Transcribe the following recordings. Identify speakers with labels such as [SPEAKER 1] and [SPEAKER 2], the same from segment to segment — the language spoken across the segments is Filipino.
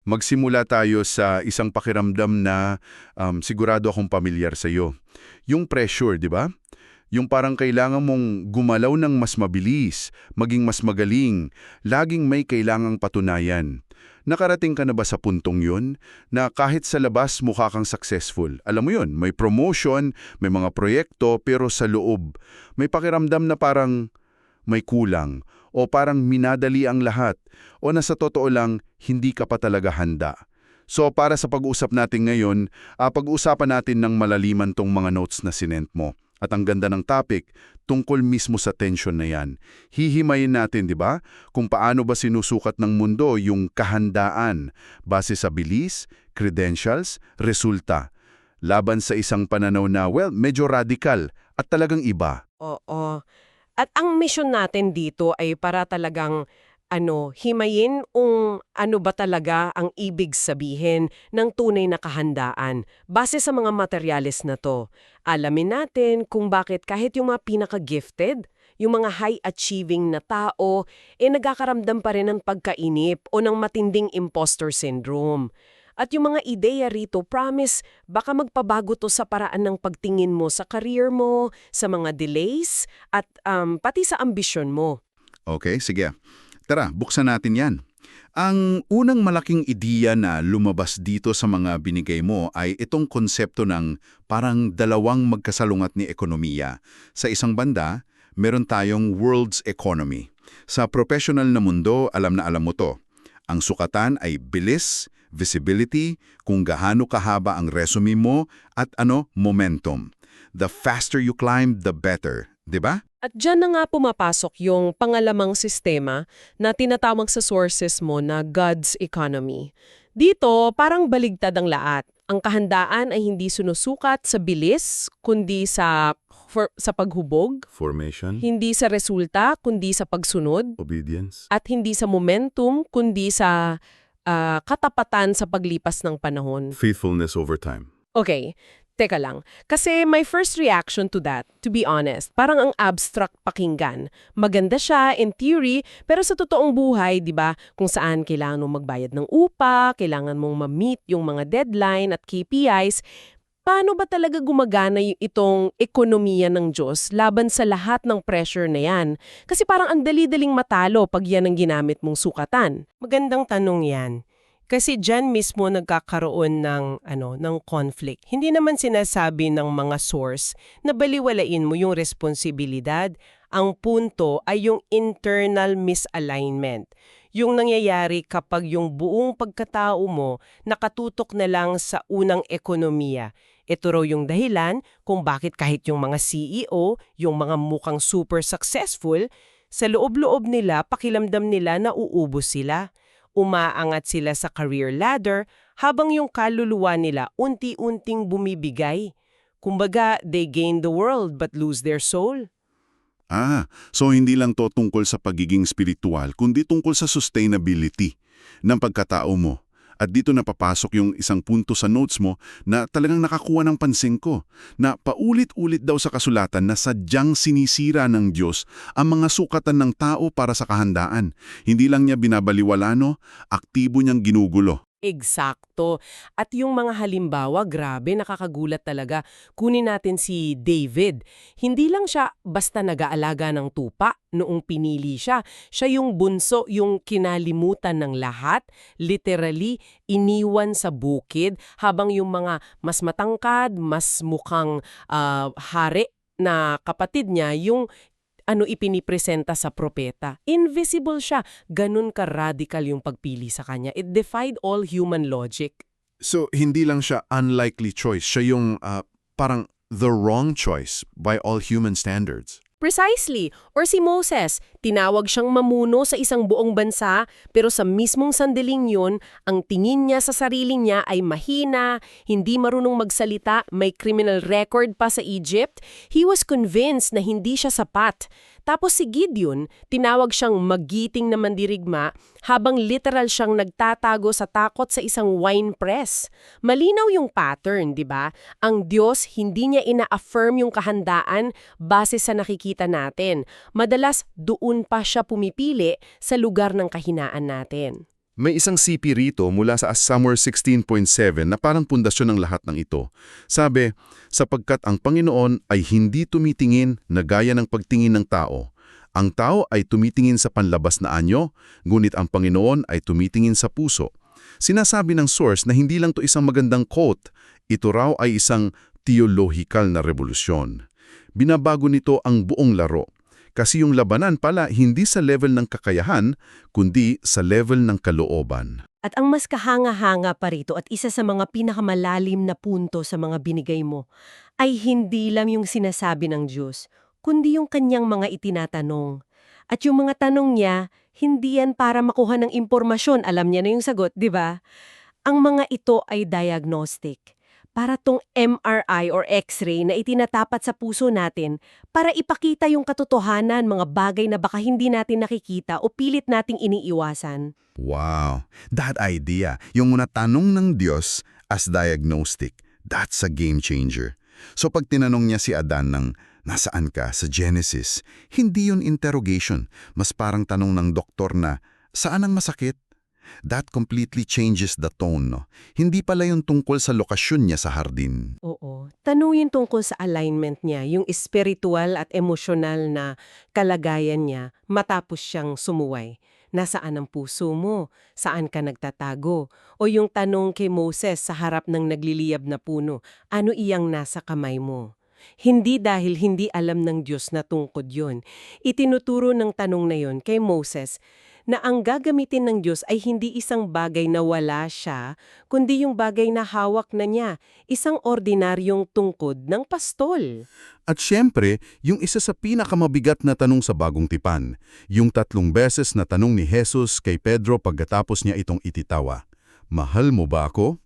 [SPEAKER 1] Magsimula tayo sa isang pakiramdam na sigurado akong pamilyar sa iyo. Yung pressure, di ba? Yung parang kailangan mong gumalaw ng mas mabilis, maging mas magaling, laging may kailangang patunayan. Nakarating ka na ba sa puntong yun na kahit sa labas mukha kang successful? Alam mo yun, may promotion, may mga proyekto, pero sa loob, may pakiramdam na parang may kulang o parang minadali ang lahat o na sa totoo lang, hindi ka pa talaga handa. So para sa pag-uusap natin ngayon, pag-uusapan natin ng malaliman tong mga notes na sinent mo. At ang ganda ng topic, tungkol mismo sa tension na yan. Hihimayin natin, di ba? Kung paano ba sinusukat ng mundo yung kahandaan base sa bilis, credentials, resulta. Laban sa isang pananaw na, well, medyo radical at talagang iba.
[SPEAKER 2] Oo. At ang mission natin dito ay para talagang himayin kung ano ba talaga ang ibig sabihin ng tunay na kahandaan base sa mga materyales na to. Alamin natin kung bakit kahit yung mga pinaka-gifted, yung mga high-achieving na tao, nagkakaramdam pa rin ng pagkainip o ng matinding imposter syndrome. At yung mga ideya rito, promise, baka magpabago to sa paraan ng pagtingin mo sa career mo, sa mga delays, at pati sa ambisyon mo.
[SPEAKER 1] Okay, sige. Tara, buksan natin yan. Ang unang malaking ideya na lumabas dito sa mga binigay mo ay itong konsepto ng parang dalawang magkasalungat ni ekonomiya. Sa isang banda, meron tayong world's economy. Sa professional na mundo, alam na alam mo to. Ang sukatan ay bilis, visibility, kung gaano kahaba ang resume mo, at momentum. The faster you climb, the better. 'Di ba?
[SPEAKER 2] At dyan na nga pumapasok yung pangalamang sistema na tinatawag sa sources mo na God's economy. Dito, parang baligtad ang lahat. Ang kahandaan ay hindi sinusukat sa bilis, kundi sa paghubog,
[SPEAKER 3] Formation,
[SPEAKER 2] hindi sa resulta, kundi sa pagsunod,
[SPEAKER 3] obedience.
[SPEAKER 2] at hindi sa momentum, kundi sa katapatan sa paglipas ng panahon.
[SPEAKER 3] Faithfulness over time.
[SPEAKER 2] Okay, teka lang. Kasi my first reaction to that, to be honest, parang ang abstract pakinggan. Maganda siya in theory, pero sa totoong buhay, di ba, kung saan kailangan mong magbayad ng upa, kailangan mong ma-meet yung mga deadline at KPIs, paano ba talaga gumagana itong ekonomiya ng Diyos laban sa lahat ng pressure na yan? Kasi parang ang dali-daling matalo pag yan ang ginamit mong sukatan.
[SPEAKER 4] Magandang tanong yan. Kasi dyan mismo nagkakaroon ng conflict. Hindi naman sinasabi ng mga source na baliwalain mo yung responsibilidad. Ang punto ay yung internal misalignment. Yung nangyayari kapag yung buong pagkatao mo nakatutok na lang sa unang ekonomiya. Ito raw yung dahilan kung bakit kahit yung mga CEO, yung mga mukhang super successful, sa loob-loob nila, pakiramdam nila na uubos sila. Umaangat sila sa career ladder habang yung kaluluwa nila unti-unting bumibigay. Kumbaga, they gain the world but lose their soul.
[SPEAKER 1] So hindi lang to tungkol sa pagiging spiritual, kundi tungkol sa sustainability ng pagkatao mo. At dito napapasok yung isang punto sa notes mo na talagang nakakuha ng pansin ko, na paulit-ulit daw sa kasulatan na sadyang sinisira ng Diyos ang mga sukatan ng tao para sa kahandaan. Hindi lang niya binabaliwala, aktibo niyang ginugulo.
[SPEAKER 2] Eksakto. At yung mga halimbawa, grabe, nakakagulat talaga. Kunin natin si David. Hindi lang siya basta nag-aalaga ng tupa noong pinili siya. Siya yung bunso, yung kinalimutan ng lahat. Literally, iniwan sa bukid habang yung mga mas matangkad, mas mukhang hari na kapatid niya, yung ipinipresenta sa propeta. Invisible siya. Ganun ka-radical yung pagpili sa kanya. It defied all human logic.
[SPEAKER 3] So, hindi lang siya unlikely choice. Siya yung parang the wrong choice by all human standards.
[SPEAKER 2] Precisely. Or si Moses, tinawag siyang mamuno sa isang buong bansa, pero sa mismong sandaling yun, ang tingin niya sa sarili niya ay mahina, hindi marunong magsalita, may criminal record pa sa Egypt. He was convinced na hindi siya sapat. Tapos si Gideon, tinawag siyang magiting na mandirigma habang literal siyang nagtatago sa takot sa isang wine press. Malinaw yung pattern, di ba? Ang Diyos hindi niya ina-affirm yung kahandaan base sa nakikita natin. Madalas doon pa siya pumipili sa lugar ng kahinaan natin.
[SPEAKER 1] May isang CP rito mula sa Summer 16.7 na parang pundasyon ng lahat ng ito. Sabi, sapagkat ang Panginoon ay hindi tumitingin na gaya ng pagtingin ng tao. Ang tao ay tumitingin sa panlabas na anyo, ngunit ang Panginoon ay tumitingin sa puso. Sinasabi ng source na hindi lang to isang magandang quote, ito raw ay isang theological na revolusyon. Binabago nito ang buong laro. Kasi yung labanan pala hindi sa level ng kakayahan, kundi sa level ng kalooban.
[SPEAKER 5] At ang mas kahanga-hanga pa rito at isa sa mga pinakamalalim na punto sa mga binigay mo ay hindi lang yung sinasabi ng Diyos, kundi yung kanyang mga itinatanong. At yung mga tanong niya, hindi yan para makuha ng impormasyon, alam niya na yung sagot, di ba? Ang mga ito ay diagnostic. Para tong MRI or X-ray na itinatapat sa puso natin para ipakita yung katotohanan, mga bagay na baka hindi natin nakikita o pilit nating iniiwasan.
[SPEAKER 1] Wow! That idea, yung mga tanong ng Diyos as diagnostic, that's a game changer. So pag tinanong niya si Adan ng, nasaan ka sa Genesis, hindi yun interrogation, mas parang tanong ng doktor na, saan ang masakit? That completely changes the tone, no? Hindi pala yung tungkol sa lokasyon niya sa hardin.
[SPEAKER 2] Oo. Tanungin tungkol sa alignment niya, yung spiritual at emosyonal na kalagayan niya matapos siyang sumuway. Nasaan ang puso mo? Saan ka nagtatago? O yung tanong kay Moses sa harap ng nagliliyab na puno, ano iyang nasa kamay mo? Hindi dahil hindi alam ng Diyos na tungkod yun. Itinuturo ng tanong na yun kay Moses na ang gagamitin ng Diyos ay hindi isang bagay na wala siya, kundi yung bagay na hawak na niya, isang ordinaryong tungkod ng pastol.
[SPEAKER 1] At syempre, yung isa sa pinakamabigat na tanong sa Bagong Tipan, yung 3 beses na tanong ni Jesus kay Pedro pagkatapos niya itong ititawa. Mahal mo ba ako?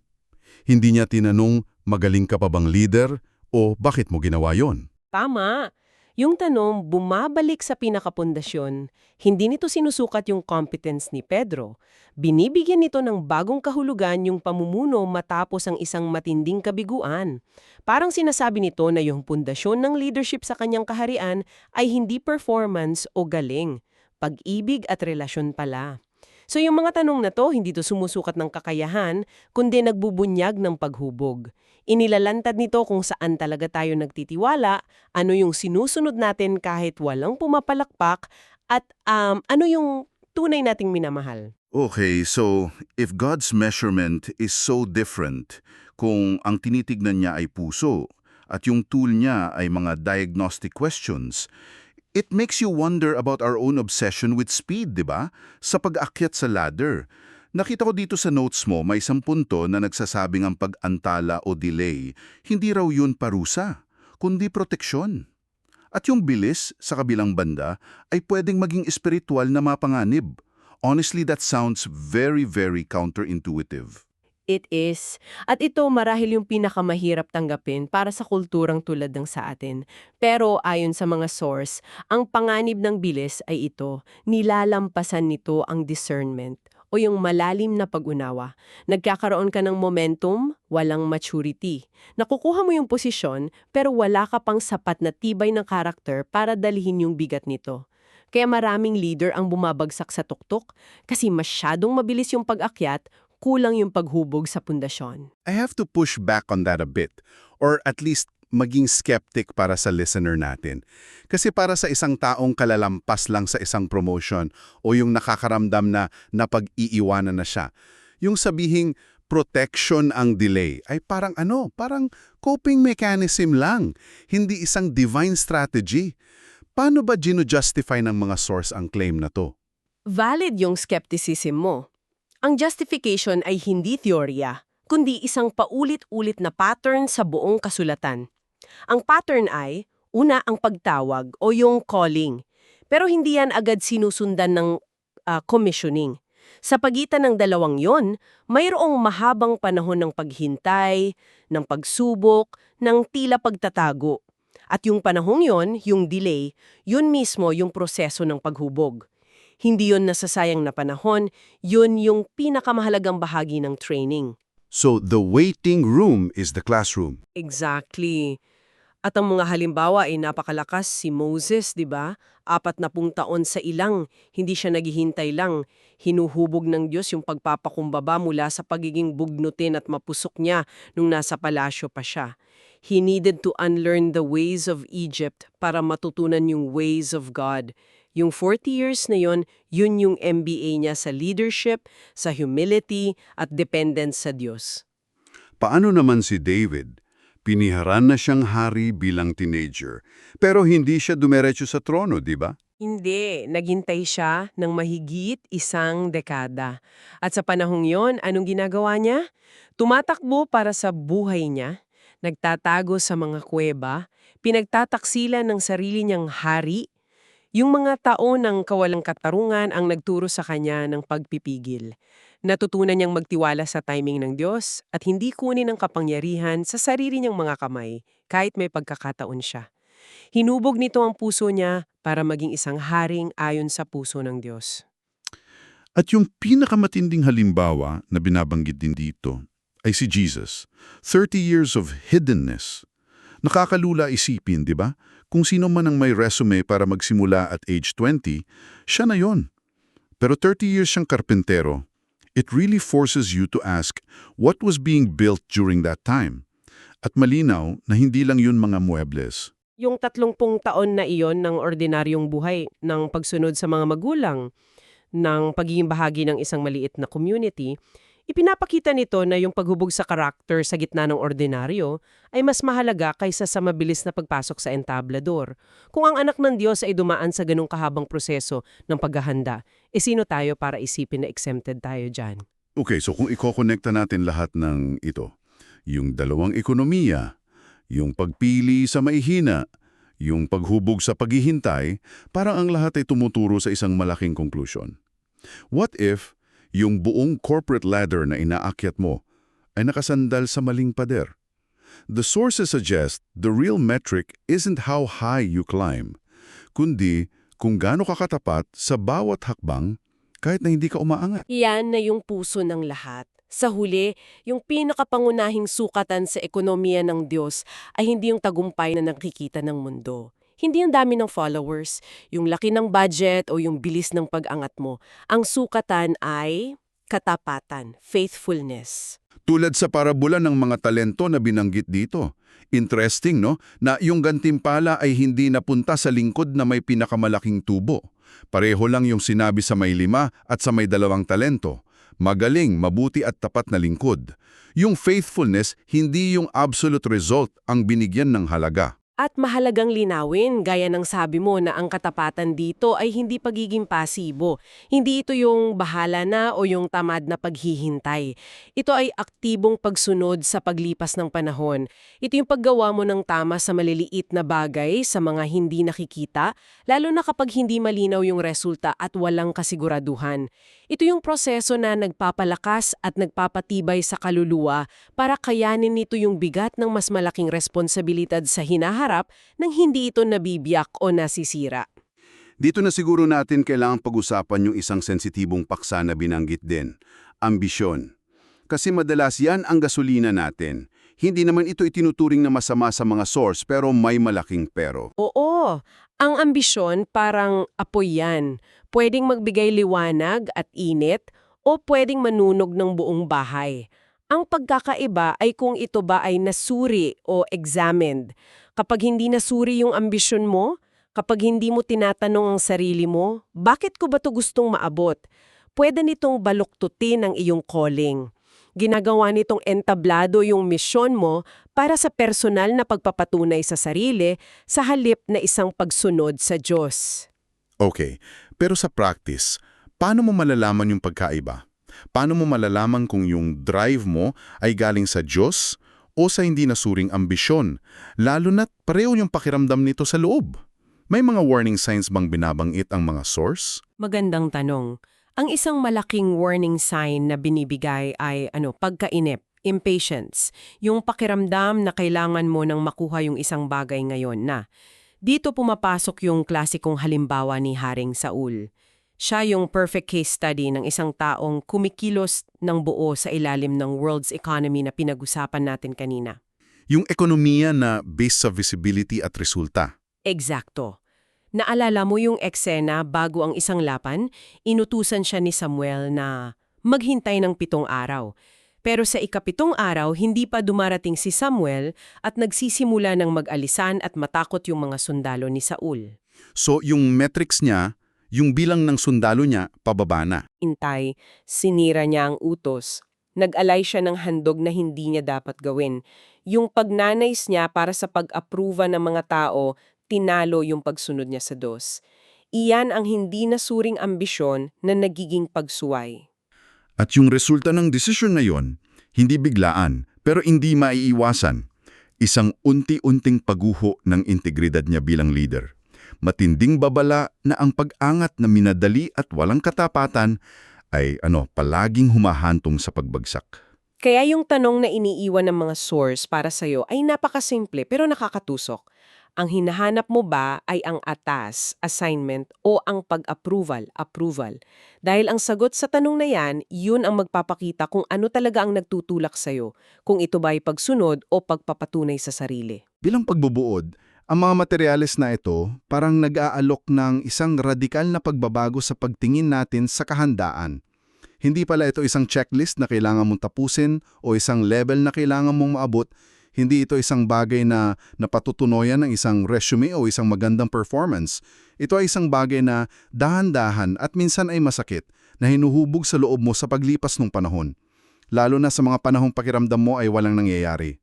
[SPEAKER 1] Hindi niya tinanong, magaling ka pa bang leader? O bakit mo ginawa yon?
[SPEAKER 2] Tama. Yung tanong bumabalik sa pinakapundasyon, hindi nito sinusukat yung competence ni Pedro. Binibigyan nito ng bagong kahulugan yung pamumuno matapos ang isang matinding kabiguan. Parang sinasabi nito na yung pundasyon ng leadership sa kanyang kaharian ay hindi performance o galing, pag-ibig at relasyon pala. So yung mga tanong na to, hindi to sumusukat ng kakayahan, kundi nagbubunyag ng paghubog. Inilalantad nito kung saan talaga tayo nagtitiwala, ano yung sinusunod natin kahit walang pumapalakpak, at ano yung tunay nating minamahal.
[SPEAKER 1] Okay, so if God's measurement is so different, kung ang tinitignan niya ay puso, at yung tool niya ay mga diagnostic questions, it makes you wonder about our own obsession with speed, di ba? Sa pag-akyat sa ladder. Nakita ko dito sa notes mo, may isang punto na nagsasabing ang pag-antala o delay, hindi raw yun parusa, kundi proteksyon. At yung bilis sa kabilang banda ay pwedeng maging espiritual na mapanganib. Honestly, that sounds very, very counterintuitive.
[SPEAKER 2] It is. At ito marahil yung pinakamahirap tanggapin para sa kulturang tulad ng sa atin. Pero ayon sa mga source, ang panganib ng bilis ay ito, nilalampasan nito ang discernment o yung malalim na pag-unawa. Nagkakaroon ka ng momentum, walang maturity. Nakukuha mo yung posisyon, pero wala ka pang sapat na tibay ng karakter para dalhin yung bigat nito. Kaya maraming leader ang bumabagsak sa tuktok kasi masyadong mabilis yung pag-akyat, kulang yung paghubog sa pundasyon.
[SPEAKER 1] I have to push back on that a bit, or at least maging skeptic para sa listener natin. Kasi para sa isang taong kalalampas lang sa isang promotion o yung nakakaramdam na napag-iiwanan na siya, yung sabihing protection ang delay ay parang parang coping mechanism lang, hindi isang divine strategy. Paano ba gino-justify ng mga source ang claim na to?
[SPEAKER 2] Valid yung skepticism mo. Ang justification ay hindi teorya, kundi isang paulit-ulit na pattern sa buong kasulatan. Ang pattern ay, una ang pagtawag o yung calling, pero hindi yan agad sinusundan ng commissioning. Sa pagitan ng dalawang yon, mayroong mahabang panahon ng paghintay, ng pagsubok, ng tila pagtatago. At yung panahong yon, yung delay, yun mismo yung proseso ng paghubog. Hindi yun nasasayang na panahon, yun yung pinakamahalagang bahagi ng training.
[SPEAKER 1] So the waiting room is the classroom.
[SPEAKER 2] Exactly. At ang mga halimbawa ay napakalakas, si Moses, di ba? 40 taon sa ilang, hindi siya naghihintay lang. Hinuhubog ng Diyos yung pagpapakumbaba mula sa pagiging bugnutin at mapusok niya nung nasa palasyo pa siya. He needed to unlearn the ways of Egypt para matutunan yung ways of God. Yung 40 years na yun yung MBA niya sa leadership, sa humility at dependence sa Diyos.
[SPEAKER 1] Paano naman si David? Piniharan na siyang hari bilang teenager, pero hindi siya dumiretso sa trono, di ba?
[SPEAKER 2] Hindi, naghintay siya ng mahigit 1 dekada. At sa panahong yon, anong ginagawa niya? Tumatakbo para sa buhay niya, nagtatago sa mga kuweba, pinagtataksilan ng sarili niyang hari. Yung mga tao ng kawalang katarungan ang nagturo sa kanya ng pagpipigil. Natutunan niyang magtiwala sa timing ng Diyos at hindi kunin ang kapangyarihan sa sarili niyang mga kamay kahit may pagkakataon siya. Hinubog nito ang puso niya para maging isang haring ayon sa puso ng Diyos.
[SPEAKER 1] At yung pinakamatinding halimbawa na binabanggit din dito ay si Jesus. 30 years of hiddenness. Nakakalula isipin, di ba? Kung sino man ang may resume para magsimula at age 20, siya na yon. Pero 30 years siyang karpentero. It really forces you to ask what was being built during that time. At malinaw na hindi lang yun mga muebles.
[SPEAKER 2] Yung 30 taon na iyon ng ordinaryong buhay, ng pagsunod sa mga magulang, ng pagiging bahagi ng isang maliit na community, ipinapakita nito na yung paghubog sa karakter sa gitna ng ordinaryo ay mas mahalaga kaysa sa mabilis na pagpasok sa entablador. Kung ang anak ng Diyos ay dumaan sa ganung kahabang proseso ng paghahanda, sino tayo para isipin na exempted tayo dyan?
[SPEAKER 1] Okay, so kung iko-connecta natin lahat ng ito, yung dalawang ekonomiya, yung pagpili sa maihina, yung paghubog sa paghihintay, parang ang lahat ay tumuturo sa isang malaking conclusion. What if yung buong corporate ladder na inaakyat mo ay nakasandal sa maling pader? The sources suggest the real metric isn't how high you climb, kundi kung gaano ka katapat sa bawat hakbang kahit na hindi ka umaangat.
[SPEAKER 2] Iyan na yung puso ng lahat. Sa huli, yung pinakapangunahing sukatan sa ekonomiya ng Diyos ay hindi yung tagumpay na nakikita ng mundo. Hindi yung dami ng followers, yung laki ng budget o yung bilis ng pag-angat mo. Ang sukatan ay katapatan, faithfulness.
[SPEAKER 1] Tulad sa parabola ng mga talento na binanggit dito. Interesting, no? Na yung gantimpala ay hindi napunta sa lingkod na may pinakamalaking tubo. Pareho lang yung sinabi sa may 5 at sa may 2 talento. Magaling, mabuti at tapat na lingkod. Yung faithfulness, hindi yung absolute result ang binigyan ng halaga.
[SPEAKER 2] At mahalagang linawin, gaya ng sabi mo na ang katapatan dito ay hindi pagiging pasibo. Hindi ito yung bahala na o yung tamad na paghihintay. Ito ay aktibong pagsunod sa paglipas ng panahon. Ito yung paggawa mo ng tama sa maliliit na bagay sa mga hindi nakikita, lalo na kapag hindi malinaw yung resulta at walang kasiguraduhan. Ito yung proseso na nagpapalakas at nagpapatibay sa kaluluwa para kayanin nito yung bigat ng mas malaking responsibilidad sa hinaharap nang hindi ito nabibiyak o nasisira.
[SPEAKER 1] Dito na siguro natin kailangang pag-usapan yung isang sensitibong paksa na binanggit din, ambisyon. Kasi madalas yan ang gasolina natin. Hindi naman ito itinuturing na masama sa mga source pero may malaking pero.
[SPEAKER 2] Oo, ang ambisyon parang apoy yan. Pwedeng magbigay liwanag at init o pwedeng manunog ng buong bahay. Ang pagkakaiba ay kung ito ba ay nasuri o examined. Kapag hindi nasuri yung ambisyon mo, kapag hindi mo tinatanong ang sarili mo, bakit ko ba ito gustong maabot? Pwede nitong baluktutin ang iyong calling. Ginagawa nitong entablado yung misyon mo para sa personal na pagpapatunay sa sarili sa halip na isang pagsunod sa Diyos.
[SPEAKER 1] Okay, pero sa practice, paano mo malalaman yung pagkaiba? Paano mo malalaman kung yung drive mo ay galing sa Diyos o sa hindi nasuring ambisyon, lalo na't pareho yung pakiramdam nito sa loob? May mga warning signs bang binabangit ang mga source?
[SPEAKER 2] Magandang tanong. Ang isang malaking warning sign na binibigay ay pagkainip, impatience, yung pakiramdam na kailangan mo nang makuha yung isang bagay ngayon na. Dito pumapasok yung klasikong halimbawa ni Haring Saul. Siya yung perfect case study ng isang taong kumikilos ng buo sa ilalim ng world's economy na pinag-usapan natin kanina.
[SPEAKER 1] Yung ekonomiya na based sa visibility at resulta.
[SPEAKER 2] Eksakto. Naalala mo yung eksena bago ang isang laban? Inutusan siya ni Samuel na maghintay ng 7 araw. Pero sa ika-7 araw, hindi pa dumarating si Samuel at nagsisimula ng mag-alisan at matakot yung mga sundalo ni Saul.
[SPEAKER 1] So yung metrics niya, yung bilang ng sundalo niya, pababa na.
[SPEAKER 2] Intay, sinira niya ang utos. Nag-alay siya ng handog na hindi niya dapat gawin. Yung pagnanays niya para sa pag-aproba ng mga tao, tinalo yung pagsunod niya sa dos. Iyan ang hindi nasuring ambisyon na nagiging pagsuway.
[SPEAKER 1] At yung resulta ng desisyon na yon, hindi biglaan, pero hindi maiiwasan. Isang unti-unting pagguho ng integridad niya bilang leader. Matinding babala na ang pag-angat na minadali at walang katapatan ay palaging humahantong sa pagbagsak.
[SPEAKER 2] Kaya yung tanong na iniiwan ng mga source para sa'yo ay napakasimple pero nakakatusok. Ang hinahanap mo ba ay ang atas, assignment, o ang pag-approval, approval? Dahil ang sagot sa tanong na yan, yun ang magpapakita kung ano talaga ang nagtutulak sa'yo, kung ito ba ay pagsunod o pagpapatunay sa sarili.
[SPEAKER 1] Bilang pagbubuod, ang mga materyales na ito parang nag-aalok ng isang radikal na pagbabago sa pagtingin natin sa kahandaan. Hindi pala ito isang checklist na kailangan mong tapusin o isang level na kailangan mong maabot. Hindi ito isang bagay na napatutunoyan ng isang resume o isang magandang performance. Ito ay isang bagay na dahan-dahan at minsan ay masakit na hinuhubog sa loob mo sa paglipas ng panahon. Lalo na sa mga panahong pakiramdam mo ay walang nangyayari.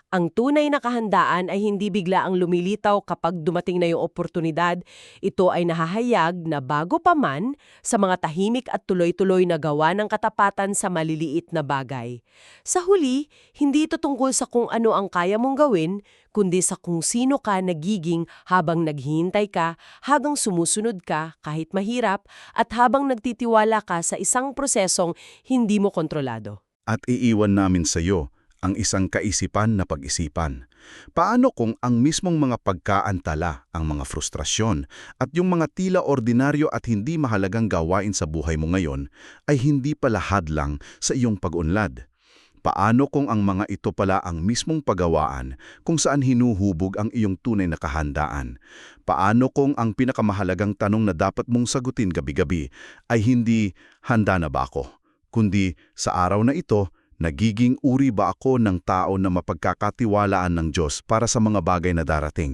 [SPEAKER 2] Ang tunay na kahandaan ay hindi bigla ang lumilitaw kapag dumating na yung oportunidad. Ito ay nahahayag na bago pa man sa mga tahimik at tuloy-tuloy na gawa ng katapatan sa maliliit na bagay. Sa huli, hindi ito tungkol sa kung ano ang kaya mong gawin, kundi sa kung sino ka nagiging habang naghihintay ka, habang sumusunod ka kahit mahirap, at habang nagtitiwala ka sa isang prosesong hindi mo kontrolado.
[SPEAKER 1] At iiwan namin sa iyo ang isang kaisipan na pag-isipan. Paano kung ang mismong mga pagkaantala, ang mga frustrasyon, at yung mga tila ordinaryo at hindi mahalagang gawain sa buhay mo ngayon ay hindi pala hadlang sa iyong pag-unlad? Paano kung ang mga ito pala ang mismong pagawaan kung saan hinuhubog ang iyong tunay na kahandaan? Paano kung ang pinakamahalagang tanong na dapat mong sagutin gabi-gabi ay hindi, handa na ba ako? Kundi, sa araw na ito, nagiging uri ba ako ng tao na mapagkakatiwalaan ng Diyos para sa mga bagay na darating?